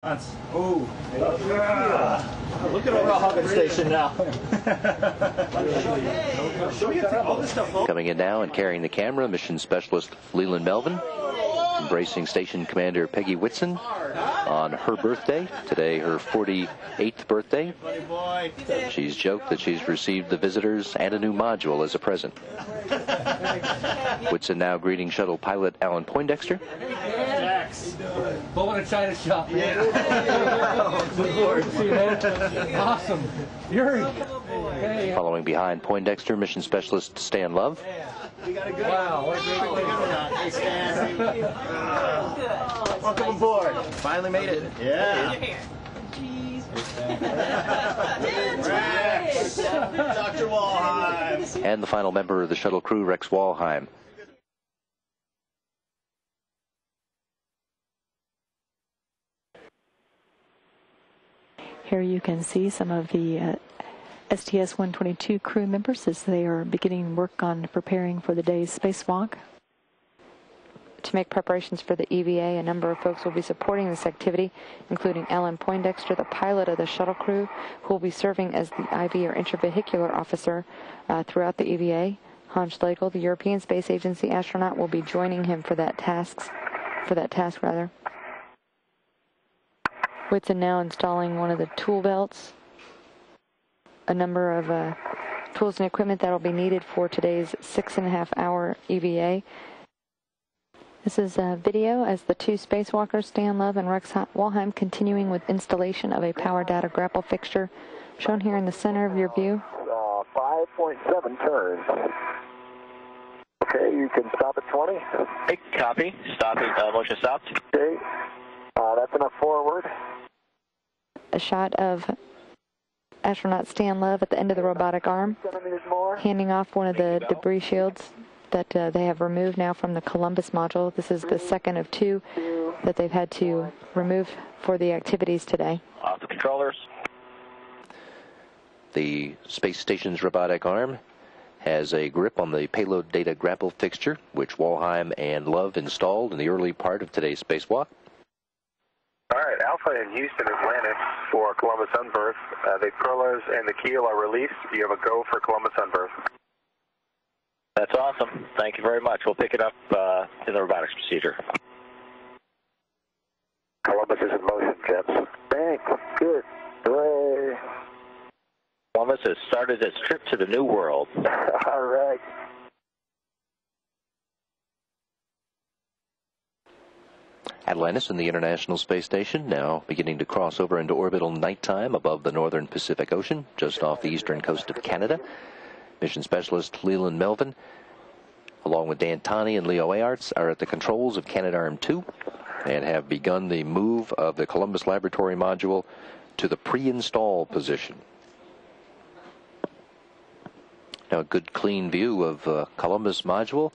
Oh, look at our hugging station now. Coming in now and carrying the camera, mission specialist Leland Melvin, embracing station commander Peggy Whitson on her birthday, today her 48th birthday. She's joked that she's received the visitors and a new module as a present. Whitson now greeting shuttle pilot Alan Poindexter. Pull in a China shop, man. Look forward to seeing that. Awesome. Yuri. Hey. Following behind Poindexter, mission specialist Stan Love. Wow, what a great shot. Hey, Stan. Welcome aboard. Finally made it. Yeah. Rex. Dr. Walheim. And the final member of the shuttle crew, Rex Walheim. Here you can see some of the STS-122 crew members as they are beginning work on preparing for the day's spacewalk. To make preparations for the EVA, a number of folks will be supporting this activity, including Alan Poindexter, the pilot of the shuttle crew, who will be serving as the IV or intravehicular officer throughout the EVA. Hans Schlegel, the European Space Agency astronaut, will be joining him for that task. Whitson now installing one of the tool belts. A number of tools and equipment that will be needed for today's 6.5-hour EVA. This is a video as the two spacewalkers, Stan Love and Rex Walheim, continuing with installation of a power data grapple fixture, shown here in the center of your view. 5.7 turns. Okay, you can stop at 20. Hey, copy. Stop it. Motion stopped. Okay, that's enough forward. A shot of astronaut Stan Love at the end of the robotic arm, handing off one of the debris shields that they have removed now from the Columbus module. This is the second of two that they've had to remove for the activities today. Off the controllers. The space station's robotic arm has a grip on the payload data grapple fixture, which Walheim and Love installed in the early part of today's spacewalk. All right, Alpha in Houston is landed for Columbus unberth. The propellers and the keel are released. You have a go for Columbus unberth. That's awesome. Thank you very much. We'll pick it up in the robotics procedure. Columbus is in motion, gents. Thanks. Good. Hooray. Columbus has started its trip to the new world. All right. Atlantis and the International Space Station now beginning to cross over into orbital nighttime above the northern Pacific Ocean, just off the eastern coast of Canada. Mission specialist Leland Melvin, along with Dan Tani and Leo Ayarts, are at the controls of Canadarm2 and have begun the move of the Columbus Laboratory module to the pre-install position. Now a good clean view of Columbus module,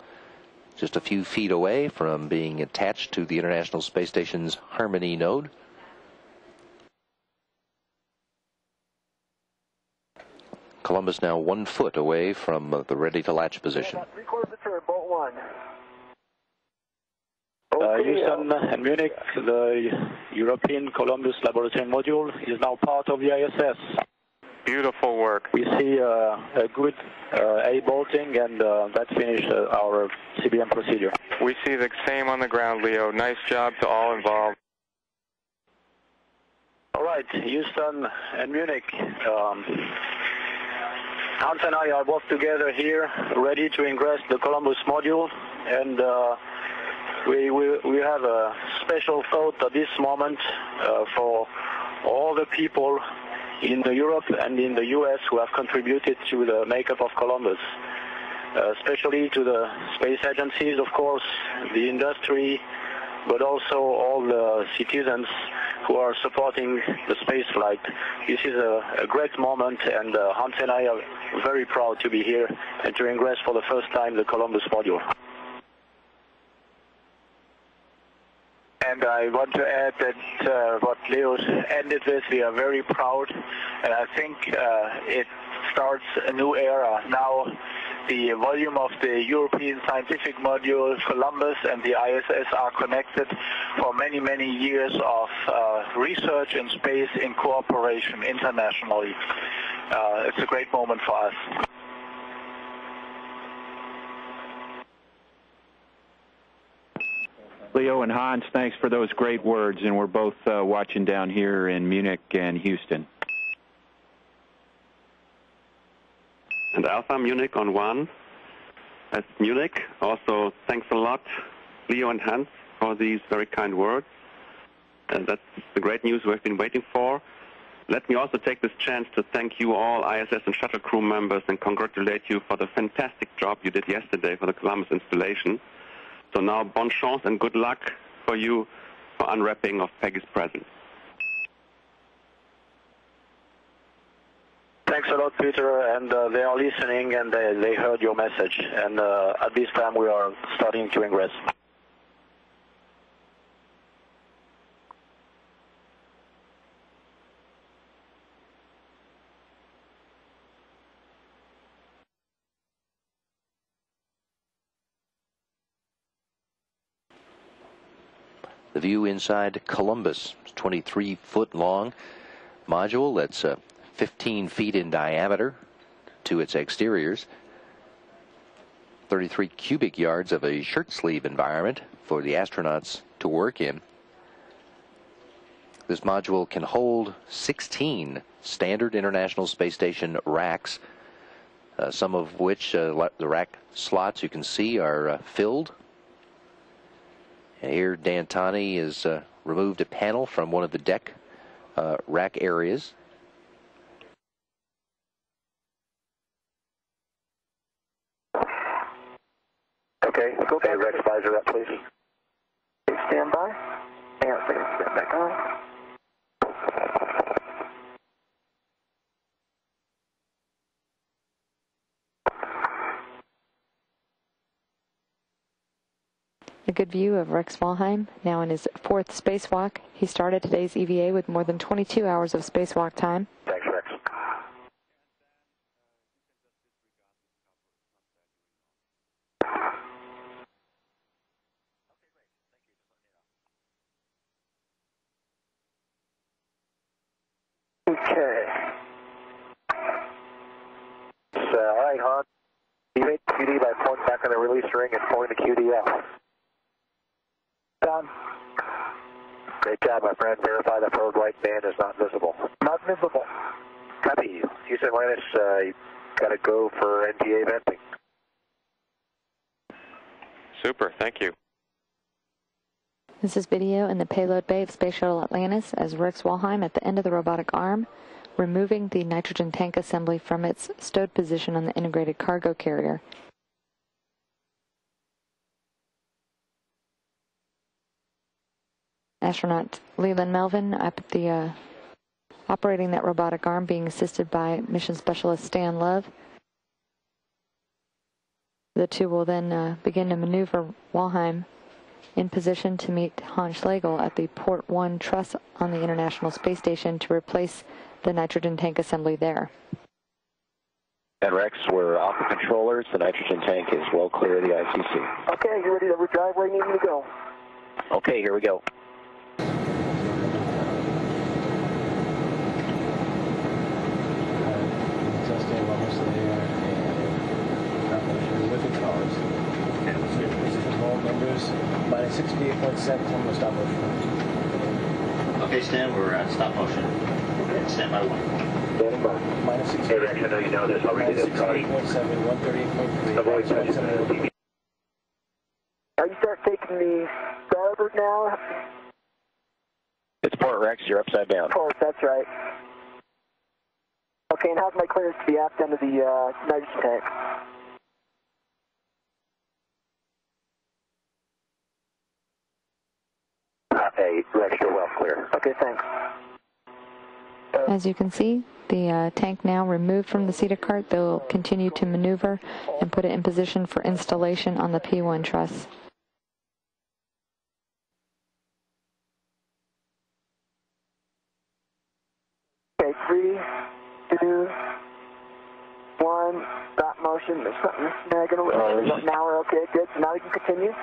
just a few feet away from being attached to the International Space Station's Harmony node. Columbus now 1 foot away from the ready-to-latch position. 3/4 of the turn, bolt 1. Houston and Munich, the European Columbus Laboratory module is now part of the ISS. Beautiful work. We see a good A-bolting, and that finished our CBM procedure. We see the same on the ground, Leo. Nice job to all involved. All right, Houston and Munich. Hans and I are both together here, ready to ingress the Columbus module, and we have a special thought at this moment for all the people in Europe and in the U.S. who have contributed to the makeup of Columbus, especially to the space agencies, of course, the industry, but also all the citizens who are supporting the space flight. This is a great moment, and Hans and I are very proud to be here and to ingress for the first time the Columbus module. And I want to add that what Leo ended with, we are very proud, and I think it starts a new era. Now the volume of the European Scientific Module Columbus and the ISS are connected for many, many years of research in space in cooperation internationally. It's a great moment for us. Leo and Hans, thanks for those great words, and we're both watching down here in Munich and Houston. And Alpha Munich on 1. That's Munich. Also, thanks a lot, Leo and Hans, for these very kind words. And that's the great news we've been waiting for. Let me also take this chance to thank you all, ISS and shuttle crew members, and congratulate you for the fantastic job you did yesterday for the Columbus installation. So now, bon chance and good luck for you for unwrapping of Peggy's present. Thanks a lot, Peter, and they are listening and they heard your message. And at this time we are starting to ingress. The view inside Columbus, 23-foot long module that's 15 feet in diameter to its exteriors. 33 cubic yards of a shirt sleeve environment for the astronauts to work in. This module can hold 16 standard International Space Station racks, some of which the rack slots you can see are filled. And here Dan Tani has removed a panel from one of the deck rack areas. Okay, Rex visor up, please. Stand by. Hang on a second, step back on. A good view of Rex Walheim, now in his 4th spacewalk. He started today's EVA with more than 22 hours of spacewalk time. Thanks, Rex. Okay. So, all right, Hans. You made QD by pointing back on the release ring and pointing the QD up. Done. Great job, my friend. Verify the forward white band is not visible. Not visible. Copy. Houston Atlantis, you got to go for NGA venting. Super, thank you. This is video in the payload bay of Space Shuttle Atlantis as Rex Walheim at the end of the robotic arm, removing the nitrogen tank assembly from its stowed position on the integrated cargo carrier. Astronaut Leland Melvin up at the operating that robotic arm, being assisted by mission specialist Stan Love. The two will then begin to maneuver Walheim in position to meet Hans Schlegel at the Port 1 truss on the International Space Station to replace the nitrogen tank assembly there. And Rex, we're off the controllers. The nitrogen tank is well clear of the ICC. Okay, you ready to drive where you need me to go? Okay, here we go. Minus 68.7 from the stop motion. Okay, Stan, we're at stop motion. Okay, stand by 1. Standing by. Minus 68.7. Hey, Rex, I know you know this. I'll read it. 68.7, 138.3. Avoid touching. Are you start taking the starboard now? It's Port Rex, you're upside down. Port, that's right. Okay, and how's my clearance to the aft end of the nitrogen tank? Hey, Rex, you're well clear. Okay, thanks. As you can see, the tank now removed from the Cedar cart. They'll continue to maneuver and put it in position for installation on the P1 truss. Okay, 3, 2, 1, stop motion. There's something snagging away. Now we're okay. Good. So now we can continue.